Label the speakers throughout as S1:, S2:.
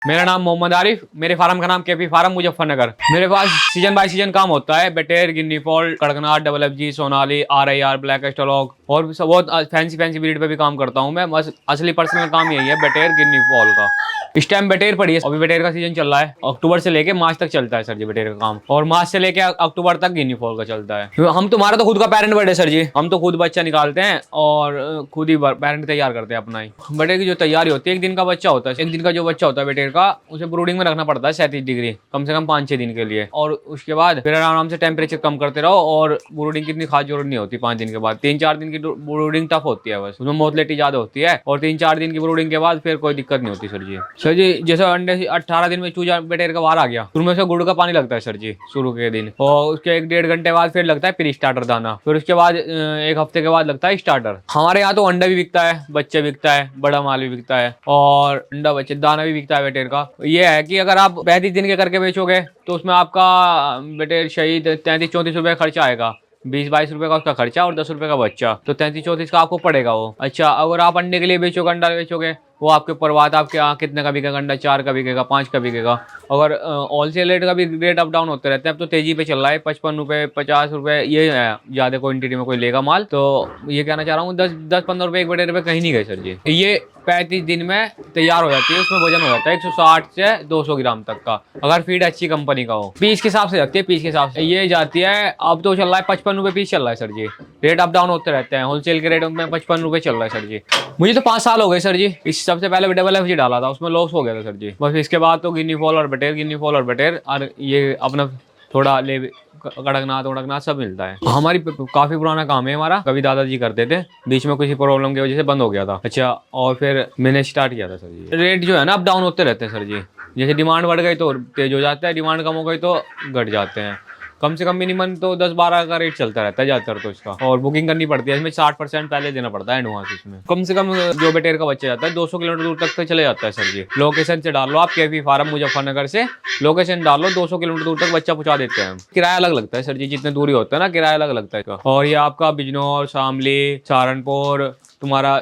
S1: मेरा नाम मोहम्मद आरिफ, मेरे फार्म का नाम केपी फार्म मुजफ्फरनगर। मेरे पास सीजन बाय सीजन काम होता है। बटेर, guinea fowl, Kadaknath, double FG, Sonali, RIR, black australorp और भी सब बहुत फैंसी फैंसी ब्रीड पे भी काम करता हूँ मैं। बस असली पर्सनल काम यही है बटेर गिन्नी फॉल का। इस टाइम बटेर पड़ी है, अभी बटेर का सीजन चल रहा है। अक्टूबर से लेके मार्च तक चलता है सर जी बटेर का काम, और मार्च से लेके अक्टूबर तक गिन्नी फॉल का चलता है। हम तुम्हारा तो खुद का पेरेंट बर्ड है सर जी, हम तो खुद बच्चा निकालते हैं और खुद ही पेरेंट तैयार करते हैं अपना ही। बटेर की जो तैयारी होती है, एक दिन का बच्चा होता है, एक दिन का जो बच्चा होता है बटेर का, उसे ब्रूडिंग में रखना पड़ता है 37 डिग्री कम से कम 5-6 दिन के लिए। और उसके बाद फिर आराम से टेम्परेचर कम करते रहो, और ब्रूडिंग की इतनी खास जरूरत नहीं होती। 5 दिन के बाद 3-4 दिन की ब्रूडिंग टफ होती है, बस उसमें मोर्टेलिटी ज्यादा होती है। और 3-4 दिन की ब्रूडिंग के बाद फिर कोई दिक्कत नहीं होती सर जी। सर जी जैसे अंडे 18 दिन में चूजा बटेर का बाहर आ गया, शुरू में से गुड़ का पानी लगता है सर जी शुरू के दिन, और उसके 1-1.5 घंटे बाद फिर लगता है प्री स्टार्टर दाना। फिर उसके बाद 1 हफ्ते के बाद लगता है स्टार्टर। हमारे यहाँ तो अंडा भी बिकता है, बच्चे बिकता है, बड़ा माल भी बिकता है, और अंडा बच्चे दाना भी बिकता है बटेर का। ये है कि अगर आप 35 दिन के करके बेचोगे तो उसमें आपका बटेर शहीद 33-34 रुपये खर्चा आएगा। 20-22 रुपये का उसका खर्चा और 10 रुपये का बच्चा, तो 33-34 का आपको पड़ेगा वो। अच्छा अगर आप अंडे के लिए बेचोगे, अंडा बेचोगे, वो आपके ऊपर बात, आपके यहाँ कितने का बिकेगा अंडा, 4 का बिकेगा, 5 का बिकेगा। अगर होलसेल रेट का भी रेट अप डाउन होते रहते हैं। अब तो तेजी पे चल रहा है 55 रुपये, 50 रुपये, ये है ज्यादा क्वांटिटी में कोई लेगा माल। तो ये कहना चाह रहा हूँ 10-15 रुपये 1 बटेर पे कहीं नहीं गए सर जी। ये 35 दिन में तैयार हो जाती है, उसमें वजन हो जाता है 160 से 200 ग्राम तक का, अगर फीड अच्छी कंपनी का हो। पीस के हिसाब से रखती है, पीस के हिसाब से ये जाती है। अब तो चल रहा है 55 रुपये पीस चल रहा है सर जी। रेट अप डाउन होते रहते हैं, होलसेल के रेट में 55 रुपये चल रहा है सर जी। मुझे तो 5 साल हो गए सर जी। इस सबसे पहले डबल FG डाला था, उसमें लॉस हो गया था सर जी। बस इसके बाद तो गिन्नी फॉल और बटेर, गिन्नी फॉल और बटेर, और ये अपना थोड़ा ले कड़कनाथ वड़कनाथ सब मिलता है। हमारी काफी पुराना काम है हमारा, कभी दादाजी करते थे, बीच में किसी प्रॉब्लम की वजह से बंद हो गया था। अच्छा और फिर मैंने स्टार्ट किया था सर जी। रेट जो है ना अप डाउन होते रहते हैं सर जी। जैसे डिमांड बढ़ गई तो तेज हो जाता है, डिमांड कम हो गई तो घट जाते हैं। कम से कम मिनिमम तो 10-12 का रेट चलता रहता है ज्यादातर तो इसका, और बुकिंग करनी पड़ती है इसमें। 60% पहले देना पड़ता है एडवांस इसमें। कम से कम जो बटेर का बच्चा जाता है 200 किलोमीटर दूर तक तो चले जाता है सर जी। लोकेशन से डाल लो आप, केपी फार्म मुजफ्फरनगर से लोकेशन डाल लो, 200 किलोमीटर दूर तक बच्चा पहुंचा देते हैं। किराया अलग लगता है सर जी, जितने दूरी होता है ना किराया अलग लगता है इसका। और ये आपका बिजनौर, शामली, सहारनपुर, तुम्हारा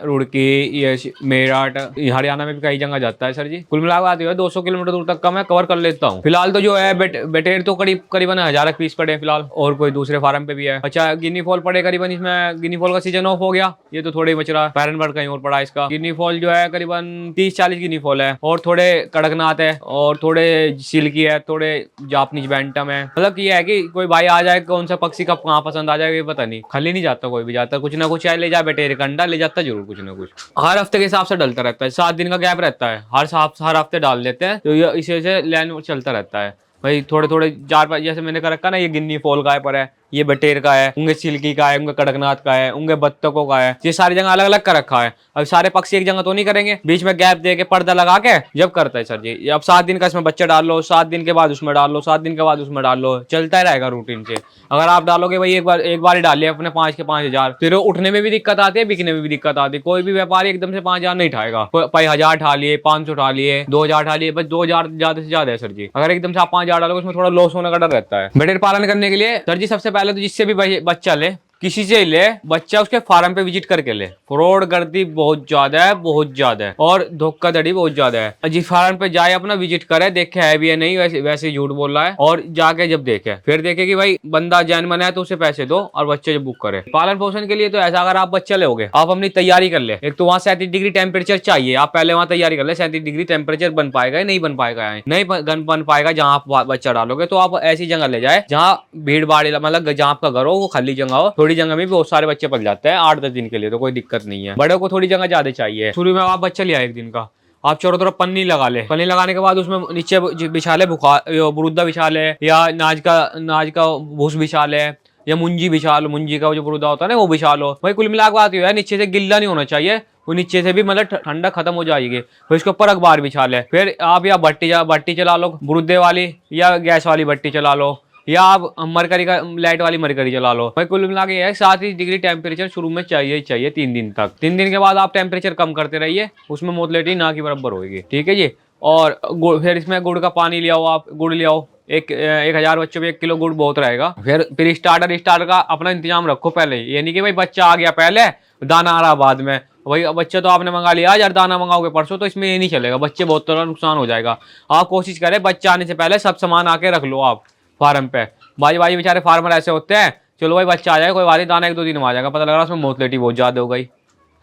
S1: रुड़की, ये मेरठ, हरियाणा में भी कई जगह जाता है सर जी। कुल मिलाकर आती है 200 किलोमीटर दूर तक का मैं कवर कर लेता हूँ। फिलहाल तो जो है बटेर तो करीबन 1000 पीस पड़े हैं फिलहाल, और कोई दूसरे फार्म पे भी है। अच्छा गिनी फॉल पड़े करीबन, इसमें गिनी फॉल का सीजन ऑफ हो गया, ये तो थोड़े बच रहा है, पैरन बर्ड कहीं और पड़ा है इसका। गिनी फॉल जो है करीबन 30-40 गिनी फॉल है, और थोड़े कड़कनाथ है, और थोड़े सिल्की है, थोड़े जापनीज बैंटम है। मतलब ये है कि कोई भाई आ जाए, कौन सा पक्षी कब कहाँ पसंद आ जाएगा ये पता नहीं, खाली नहीं जाता कोई भी, जाता कुछ ना कुछ ले जाए बटेर का अंडा ले जाता जरूर कुछ ना कुछ। हर हफ्ते के हिसाब से डलता रहता है, 7 दिन का गैप रहता है, हर हफ्ते डाल देते हैं, तो ये इसी से लाइन चलता रहता है भाई। थोड़े थोड़े 4-5 जैसे मैंने कर रखा ना, ये गिन्नी फॉल का है पर है, ये बटेर का है, उनके सिल्की का है, उनके कड़कनाथ का है, उनके बत्तकों का है। ये सारी जगह अलग अलग कर रखा है। अब सारे पक्षी एक जगह तो नहीं करेंगे, बीच में गैप दे के पर्दा लगा के जब करता है सर जी। अब 7 दिन का इसमें बच्चा डाल लो, 7 दिन के बाद उसमें डाल लो, 7 दिन के बाद उसमें डाल लो, चलता ही रहेगा रूटीन से। अगर आप डालोगे भाई एक बार ही डाल लिया अपने 5 के 5000, फिर उठने में भी दिक्कत आती है, बिकने में भी दिक्कत आती है। कोई भी व्यापारी एकदम से 5000 नहीं उठाएगा, 1000 उठा लिए, 500 उठा लिए, 2000 उठा लिए, बस 2000 ज्यादा से ज्यादा है सर जी। अगर एकदम से आप 5000 डालोगे उसमें थोड़ा लॉस होने का डर रहता है। बटेर पालन करने के लिए सर जी सबसे पहले तो जिससे भी बच्चा ले, किसी से ले, बच्चा उसके फार्म पे विजिट करके ले। फ्रॉड गर्दी बहुत ज्यादा है, बहुत ज्यादा है, और धोखाधड़ी बहुत ज्यादा है। जिस फार्म पे जाए अपना विजिट करे, देखे है भी है नहीं, वैसे झूठ बोल रहा है, और जाके जब देखे फिर देखे कि भाई बंदा जेन्युइन है तो उसे पैसे दो और बच्चे जब बुक करे। पालन पोषण के लिए तो ऐसा, अगर आप बच्चा लोगे, आप अपनी तैयारी कर ले। एक तो वहां 37 डिग्री टेम्परेचर चाहिए, आप पहले वहां तैयारी कर ले। 37 डिग्री टेम्परेचर बन पाएगा नहीं बन पाएगा, नहीं बन पाएगा जहाँ आप बच्चा डालोगे, तो आप ऐसी जगह ले जाए जहाँ भीड़ भाड़, मतलब जहाँ आपका घर हो वो खाली जगह हो। थोड़ी जगह में भी बहुत सारे बच्चे पल जाते हैं 8-10 दिन के लिए, तो कोई दिक्कत नहीं है। बड़े को थोड़ी जगह ज्यादा चाहिए। शुरू में आप बच्चा लिया 1 दिन का, आप चारों तरफ पन्नी लगा ले। पन्नी लगाने के बाद उसमें नीचे बिछा ले बुरुदा बिछा ले, या नाज का भूस बिछा ले, या मुंजी बिछा लो, मुंजी का जो बुरुदा होता है ना वो बिछा लो। भाई कुल मिलाकर बात है नीचे से गिल्ला नहीं होना चाहिए, वो नीचे से भी मतलब ठंडा खत्म हो जाएगी। फिर इसके ऊपर अखबार बिछा ले। फिर आप या भट्टी चला लो बुरुदे वाली, या गैस वाली भट्टी चला लो, या आप मरकरी का लाइट वाली मरकरी चला लो। भाई कुल मिला के 37 डिग्री टेम्परेचर शुरू में चाहिए 3 दिन तक। 3 दिन के बाद आप टेम्परेचर कम करते रहिए, उसमें मोटिलिटी ना की बराबर होगी, ठीक है जी। और फिर इसमें गुड़ का पानी ले आओ, आप गुड़ ले आओ, 1000 बच्चों में 1 किलो गुड़ बहुत रहेगा। फिर स्टार्टर का अपना इंतजाम रखो पहले, ये नहीं कि भाई बच्चा आ गया पहले दाना आ रहा बाद में, भाई बच्चे तो आपने मंगा लिया आज, यार दाना मंगाओगे परसों, तो इसमें ये नहीं चलेगा, बच्चे बहुत तरह नुकसान हो जाएगा। आप कोशिश करें बच्चा आने से पहले सब सामान आके रख लो आप फार्म पे। भाई भाई बेचारे फार्मर ऐसे होते हैं, चलो भाई बच्चा आ जाए कोई बात नहीं, दाना 1-2 दिन में आ जाएगा, पता लग रहा है उसमें मोटिलिटी बहुत ज्यादा हो गई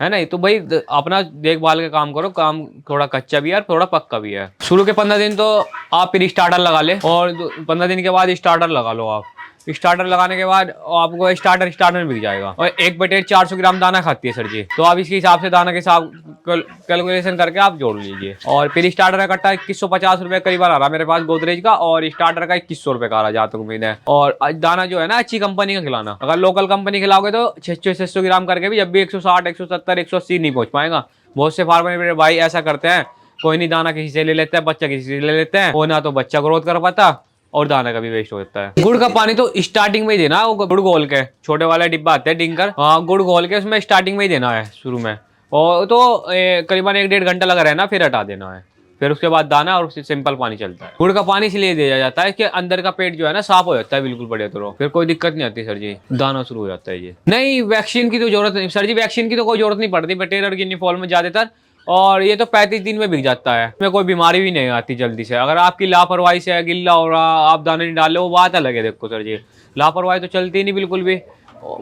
S1: है ना। तो भाई अपना देखभाल के काम करो, काम थोड़ा कच्चा भी है और थोड़ा पक्का भी है। शुरू के 15 दिन तो आप फिर स्टार्टर लगा ले, और 15 दिन के बाद स्टार्टर लगा लो आप। स्टार्टर लगाने के बाद आपको स्टार्टर में बिक जाएगा। और एक बटेर 400 ग्राम दाना खाती है सर जी, तो आप इसके हिसाब से दाना के साथ कैलकुलेशन करके आप जोड़ लीजिए। और फिर स्टार्टर का कट्टा 2150 रुपये करीब आ रहा मेरे पास गोदरेज का, और स्टार्टर का 2100 रुपये का आ रहा जहाँ तक उम्मीद है। और दाना जो है ना अच्छी कंपनी का खिलाना, अगर लोकल कंपनी खिलाओगे तो 600 ग्राम करके भी जब भी 160, 170, 180 नहीं पहुंच पाएगा। बहुत से फार्मर मेरे भाई ऐसा करते हैं, कोई नहीं दाना किसी से ले लेते हैं, बच्चा किसी से ले लेते हैं, वो ना तो बच्चा ग्रोथ कर पाता और दाना का भी वेस्ट हो जाता है। गुड़ का पानी तो स्टार्टिंग में ही देना है, वो गुड़ घोल के, छोटे वाले डिब्बा आते हैं डिंकर, हाँ गुड़ घोल के उसमें स्टार्टिंग में ही देना है शुरू में, और तो करीबन 1-1.5 घंटा लगा रहना, फिर हटा देना है, फिर उसके बाद दाना और सिंपल पानी चलता है। गुड़ का पानी इसलिए दिया जाता है कि अंदर का पेट जो है ना साफ हो जाता है बिल्कुल बढ़िया तरह, फिर कोई दिक्कत नहीं आती सर जी, दाना शुरू हो जाता है ये। नहीं वैक्सीन की तो जरूरत नहीं सर जी, वैक्सीन की तो कोई जरूरत नहीं पड़ती बटेर और गिनी फॉल में ज्यादातर, और ये तो 35 दिन में बिक जाता है, इसमें कोई बीमारी भी नहीं आती जल्दी से। अगर आपकी लापरवाही से गिल्ला हो रहा, आप दाने नहीं डाल रहे, वो बात अलग है। देखो सर जी, लापरवाही तो चलती नहीं बिल्कुल भी,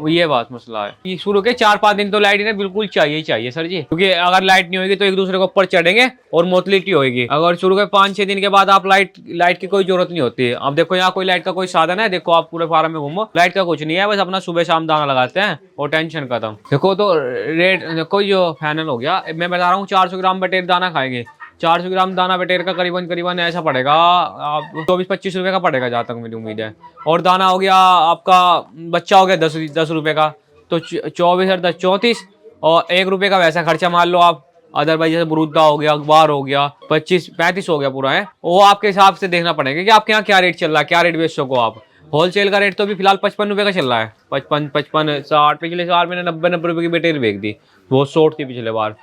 S1: ये बात मसला है। शुरू के 4-5 दिन तो लाइट इन्हें बिल्कुल चाहिए ही चाहिए सर जी, क्योंकि अगर लाइट नहीं होगी तो एक दूसरे के ऊपर चढ़ेंगे और मोटिलिटी होगी। अगर शुरू के 5-6 दिन के बाद आप लाइट की कोई जरूरत नहीं होती है। अब देखो यहाँ कोई लाइट का कोई साधन है, देखो आप पूरे फार्म में घूमो, लाइट का कुछ नहीं है, बस अपना सुबह शाम दाना लगाते हैं और टेंशन खत्म। देखो तो रेट देखो, जो फाइनल हो गया, मैं बता रहा हूँ 400 ग्राम बटेर दाना खाएंगे, 400 ग्राम दाना बटेर का करीबन ऐसा पड़ेगा आप 24-25 रुपये का पड़ेगा जहाँ तक मेरी उम्मीद है। और दाना हो गया आपका, बच्चा हो गया 10 रुपये का, तो 24 और 10 34, और 1 रुपये का वैसा खर्चा मान लो आप। अदरवाइज जैसे बुरुद्दा हो गया, अखबार हो गया, 25-35 हो गया पूरा है, वो आपके हिसाब से देखना पड़ेगा कि आपके यहाँ क्या रेट चल रहा है, क्या रेट बेच सको आप। होलसेल का रेट तो भी फिलहाल 55 रुपये का चल रहा है, 55, 60। पिछले साल मैंने 90 रुपये की बेटेर बेच दी, बहुत शॉर्ट थी पिछले बार,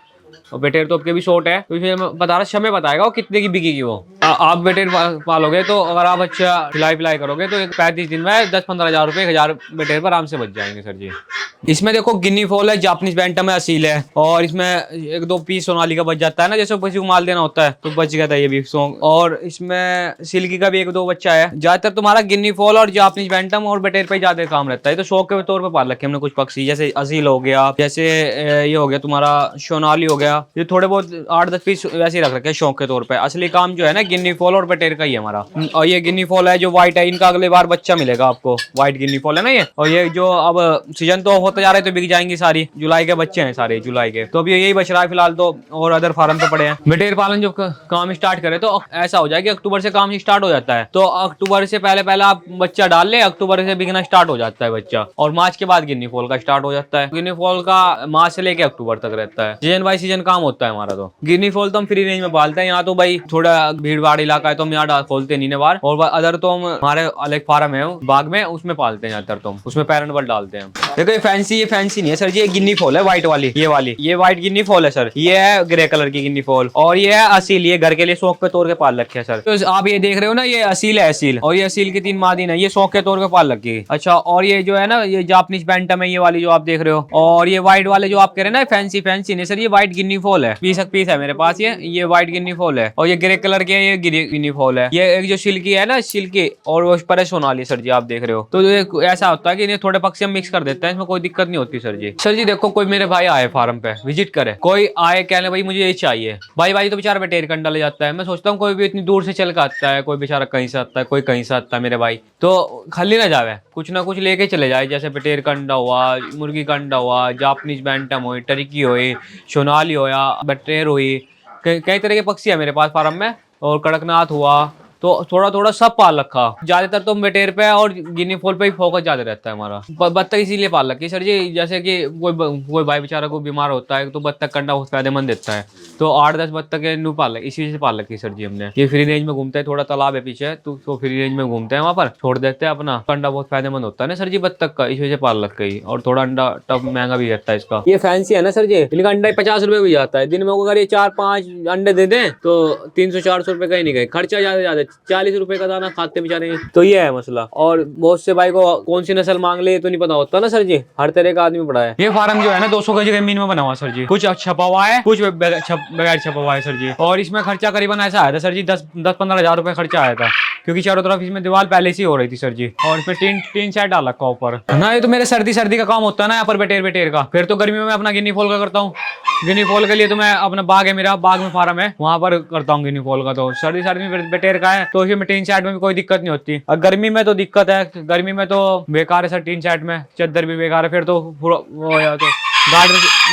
S1: और बेटेर तो आपके भी शॉर्ट है, तो फिर मैं बता रहा, समय बताएगा वो कितने की बिकेगी वो। आप बेटेर पालोगे तो अगर आप अच्छा खिलाई करोगे तो 35 दिन में 10-15 हज़ार रुपये 1000 बेटेर पर आराम से बच जाएंगे सर जी। इसमें देखो गिनी फॉल है, जापानीज बैंटम है, असील है, और इसमें 1-2 पीस सोनाली का बच जाता है ना, जैसे किसी को माल देना होता है तो बच गया था ये भी सॉन्ग। और इसमें सिल्की का भी 1-2 बच्चा है। ज्यादातर तुम्हारा गिनी फॉल और जापानीज बैंटम और बेटेर पे ज्यादा काम रहता है, तो शौक के तौर पर पाल रखे हमने कुछ पक्षी, जैसे असील हो गया, जैसे ये हो गया तुम्हारा सोनाली हो गया, ये थोड़े बहुत 8-10 पीस वैसे ही रख रखे हैं शौक के तौर पे। असली काम जो है ना गिनी फॉल और बटेर का ही है हमारा। और ये गिनी फॉल है जो व्हाइट है, इनका अगले बार बच्चा मिलेगा आपको, व्हाइट गिनी फॉल है ना ये। और ये जो अब सीजन तो होता जा रहा है तो बिक जाएंगी सारी, जुलाई के बच्चे हैं सारे जुलाई के, तो अभी यही बच रहा है फिलहाल तो, और अदर फार्म पे पड़े हैं। बटेर पालन जो काम स्टार्ट करे तो ऐसा हो जाए कि अक्टूबर से काम स्टार्ट हो जाता है, तो अक्टूबर से पहले आप बच्चा डाल ले, अक्टूबर से बिकना स्टार्ट हो जाता है बच्चा, और मार्च के बाद गिनी फॉल का स्टार्ट हो जाता है। गिनी फॉल का मार्च से लेके अक्टूबर तक रहता है, सीजन बाय सीजन काम होता है हमारा। तो गिनी फॉल तो हम फ्री रेंज में पालते हैं, यहाँ तो भाई थोड़ा भीड़ भाड़ इलाका है तो हम यहाँ खोलते नहीं बार, और अदर तो हम हमारे अलग फार्म है बाग में, उसमें पालते हैं ज्यादातर, तो हम उसमें पैरेंट बल डालते हैं। देखो ये फैंसी नहीं है सर जी, ये गिनी फॉल है व्हाइट वाली, ये व्हाइट गिनी फॉल है सर, ये है ग्रे कलर की गिनी फॉल, और ये है असील, ये घर के लिए शौक पे तोड़ के पाल रखे है सर। तो आप ये देख रहे हो ना, ये असील है असील, और ये असील की 3 मादी है, ये शौक के तौर पे पाल रखी है। अच्छा, और ये जो है ना, ये जापानीज बैंटम है ये वाली जो आप देख रहे हो, और ये व्हाइट वाले जो आप कह रहे हैं ना फैंसी नहीं सर, ये व्हाइट गिनी फॉल है, 20 पीस है मेरे पास, ये व्हाइट गिनी फॉल है, और ये ग्रे कलर के ये गिनी फॉल है। ये एक जो सिल्की है ना, सिल्की, और उस पर सोनाली सर जी आप देख रहे हो। तो ये ऐसा होता है कि इन्हें थोड़े पक्षी हम मिक्स कर देते हैं, इसमें कोई दिक्कत नहीं होती सर जी। सर जी देखो, कोई मेरे भाई आए फार्म पे विजिट करे, कोई आए कहने भाई मुझे ये चाहिए, भाई तो बेचारा बेटेर कंडा ले जाता है। मैं सोचता हूँ कोई भी इतनी दूर से चल के आता है, कोई बेचारा कहीं से आता है, कोई कहीं से आता है मेरे भाई, तो खाली ना जावे, कुछ ना कुछ लेके चले जाए, जैसे बेटेर कंडा हुआ, मुर्गी कंडा हुआ, जापानीज बैंटम हुई, टर्की हुई, सोनाली होया, बटेर हुई, कई तरह के पक्षी है मेरे पास फार्म में, और कड़कनाथ हुआ, तो थोड़ा सब पाल रखा। ज्यादातर तो बेटेर पे और गिनी फॉल पे ही फोकस ज्यादा रहता है हमारा। बत्तख इसीलिए पाल रखी सर जी, जैसे कि कोई भाई बेचारा को बीमार होता है तो बत्तख कंडा बहुत फायदेमंद देता है, तो 8-10 बत्तख न्यू पाल रखी, इसी से पाल रखी सर जी हमने। ये फ्री रेंज में घूमते हैं, थोड़ा तालाब है पीछे, तो फ्री रेंज में घूमते हैं, वहाँ पर छोड़ देते हैं अपना। कंडा बहुत फायदेमंद होता है ना सर जी बत्तख का, इस वजह से पाल रख गई, और थोड़ा अंडा टब महंगा भी रहता है इसका। ये फैंसी है ना सर जी, इनका अंडा 50 रुपये भी जाता है दिन में, अगर ये 4-5 अंडे दे दें तो 300-400 रुपये का ही नहीं गए, खर्चा ज्यादा 40 रुपए का दाना खाते बेचारे। तो ये है मसला। और बहुत से भाई को कौन सी नस्ल मांग ले तो नहीं पता होता ना सर जी, हर तरह का आदमी पड़ा है। ये फार्म जो है ना 200 गज जमीन में बना हुआ सर जी, कुछ छपा हुआ है, कुछ बगैर छपा हुआ है सर जी। और इसमें खर्चा करीबन ऐसा आया था सर जी 10-15 हजार रुपए खर्चा आया था, क्योंकि चारों तरफ इसमें दीवार पहले से हो रही थी सर जी। और इसमें टीन सेट डाल रखा ऊपर ना। ये तो मेरे सर्दी का काम होता है ना यहाँ पर बेटेर का। फिर तो गर्मी में अपना गिनी फॉल का करता हूँ। गिनी फॉल के लिए तो मैं अपना बाग है, मेरा बाग में फार्म है, वहां पर करता हूँ गिनी फॉल का। तो सर्दी में बेटेर का है तो इसमें टीन सेट में भी कोई दिक्कत नहीं होती। और गर्मी में तो दिक्कत है, गर्मी में तो बेकार है सर, टीन सेट में चद्दर भी बेकार है। फिर तो वो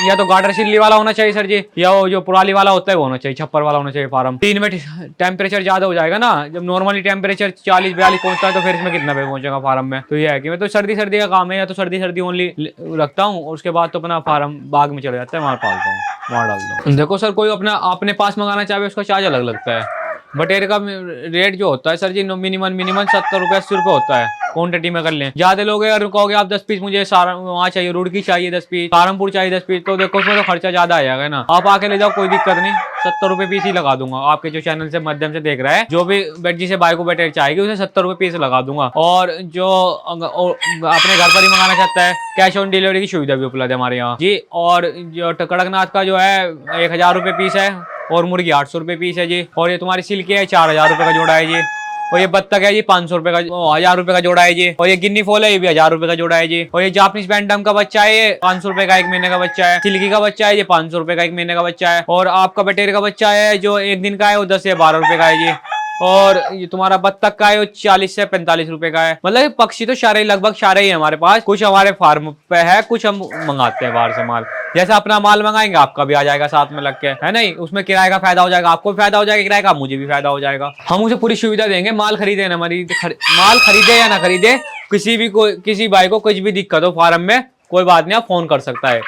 S1: या तो गार्डर सिल्ली वाला होना चाहिए सर जी, या वो जो पुराली वाला होता है वो होना चाहिए, छप्पर वाला होना चाहिए फार्म। टीन में टेम्परेचर ज्यादा हो जाएगा ना, जब नॉर्मली टेम्परेचर 40-42 पहुंचता है तो फिर इसमें कितना पे पहुंचेगा फार्म में। तो ये है कि मैं तो सर्दी का काम है, या तो सर्दी ओनली रखता हूँ, और उसके बाद तो अपना फार्म बाग में चले जाता है, वहां पालता हूँ, वहां डालता हूँ। देखो सर, कोई अपने पास मंगाना चाहे उसका चार्ज अलग लगता है। बटेर का रेट जो होता है सर जी मिनिमम 70 रुपए 80 रुपए होता है, क्वांटिटी में कर लें। ज्यादा लोग अगर कहोगे आप 10 पीस मुझे वहाँ चाहिए, रुड़की चाहिए 10 पीस, सहारनपुर चाहिए 10 पीस, तो देखो उसमें तो खर्चा ज्यादा आ जाएगा ना। आप आके ले जाओ, कोई दिक्कत नहीं, 70 रुपए पीस ही लगा दूंगा। आपके जो चैनल से माध्यम से देख रहा है, जो भी जिसे भाई को बटेर चाहिए उसे 70 रुपए पीस लगा दूंगा। और जो अपने घर पर ही मंगाना चाहता है, कैश ऑन डिलीवरी की सुविधा भी उपलब्ध है हमारे यहाँ जी। और जो कड़कनाथ का जो है 1000 रुपए पीस है, और मुर्गी 800 रुपए पीस है जी। और ये तुम्हारी सिल्की है 4000 रुपए का जोड़ा है जी। और ये बत्तख है जी 500 रुपए का, 1000 रुपए का जोड़ा है जी। और ये गिन्नी फॉल है, ये भी 1000 रुपए का जोड़ा है जी। और ये जापानीज बैंटम का बच्चा है, ये 500 रुपए का 1 महीने का बच्चा है। सिल्की का बच्चा है, ये 500 रुपए का 1 महीने का बच्चा है। और आपका बटेर का बच्चा है जो 1 दिन का है, वो 10 या 12 रुपए का है जी। और ये तुम्हारा बत्तख का है, वो 40 से 45 रुपए का है। मतलब पक्षी तो सारे लगभग सारे ही है हमारे पास। कुछ हमारे फार्म पे है, कुछ हम मंगाते हैं बाहर से माल। जैसा अपना माल मंगाएंगे आपका भी आ जाएगा साथ में लग के, है नहीं। उसमें किराए का फायदा हो जाएगा, आपको भी फायदा हो जाएगा किराए का, मुझे भी फायदा हो जाएगा। हम उसे पूरी सुविधा देंगे, माल खरीदे ना माल खरीदे या ना खरीदे, किसी भाई को कुछ भी दिक्कत हो फार्म में, कोई बात नहीं, आप फोन कर सकता है।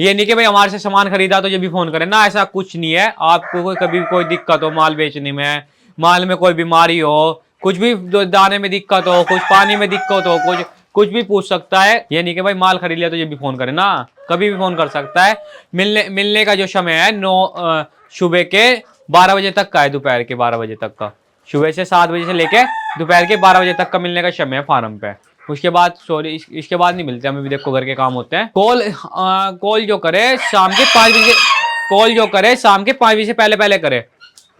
S1: ये नहीं कि भाई हमारे से सामान खरीदा तो ये भी फोन करें ना, ऐसा कुछ नहीं है। आपको कभी कोई दिक्कत हो माल बेचने में, माल में कोई बीमारी हो, कुछ भी दाने में दिक्कत हो, कुछ पानी में दिक्कत हो, कुछ भी पूछ सकता है। ये नहीं कि भाई माल खरीद लिया तो ये भी फोन करे ना, कभी भी फोन कर सकता है। मिलने का जो समय है सुबह के 12 बजे तक का है, दोपहर के 12 बजे तक का। सुबह से 7 बजे से लेके दोपहर के 12 बजे तक का मिलने का समय है फार्म पे। उसके बाद इसके बाद नहीं मिलते हमें भी, देखो घर के काम होते हैं। कॉल जो करे शाम के 5 बजे, कॉल जो करे शाम के 5 बजे से पहले करे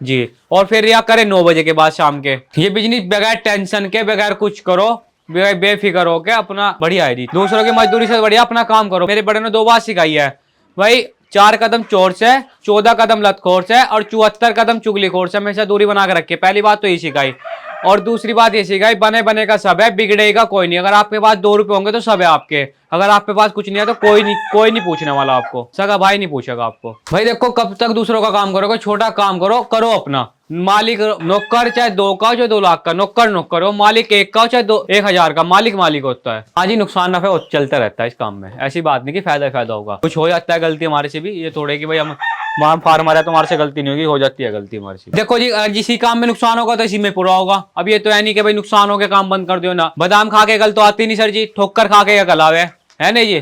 S1: जी। और फिर या करे 9 बजे के बाद शाम के। ये बिजनेस बगैर टेंशन के, बगैर कुछ करो, बेफिक्र हो के अपना बढ़िया है जी। दूसरों की मजदूरी से बढ़िया अपना काम करो। मेरे बड़े ने 2 बात सिखाई है भाई, 4 कदम चोर से, 14 कदम लतखोर से, और 74 कदम चुगलीखोर से हमेशा दूरी बना के रखे। पहली बात तो ये सिखाई। और दूसरी बात ये सिखाई, बने का सब है, बिगड़ेगा कोई नहीं। अगर आपके पास 2 रुपए होंगे तो सब है आपके, अगर आपके पास कुछ नहीं है तो कोई नहीं पूछने वाला आपको, सगा भाई नहीं पूछेगा आपको। भाई देखो, कब तक दूसरों का काम करोगे, छोटा काम करो अपना। मालिक नौकर चाहे 2 का हो चाहे 2 लाख का, नौकर हो, मालिक 1 का हो चाहे 1000 का, मालिक होता है। हाँ जी, नुकसान नफे चलता रहता है इस काम में, ऐसी बात नहीं कि फायदा होगा। कुछ हो जाता है गलती हमारे से भी, ये थोड़े कि भाई हम फार्मर है तो हमारे से गलती नहीं होगी, हो जाती है गलती हमारे से। देखो जी, जिस काम में नुकसान होगा तो इसी में पूरा होगा। अब ये तो है नहीं कि भाई नुकसान हो गया काम बंद कर दो ना। बादाम खा के गल तो आती नहीं सर जी, ठोकर खा के या गलावे, है नहीं जी।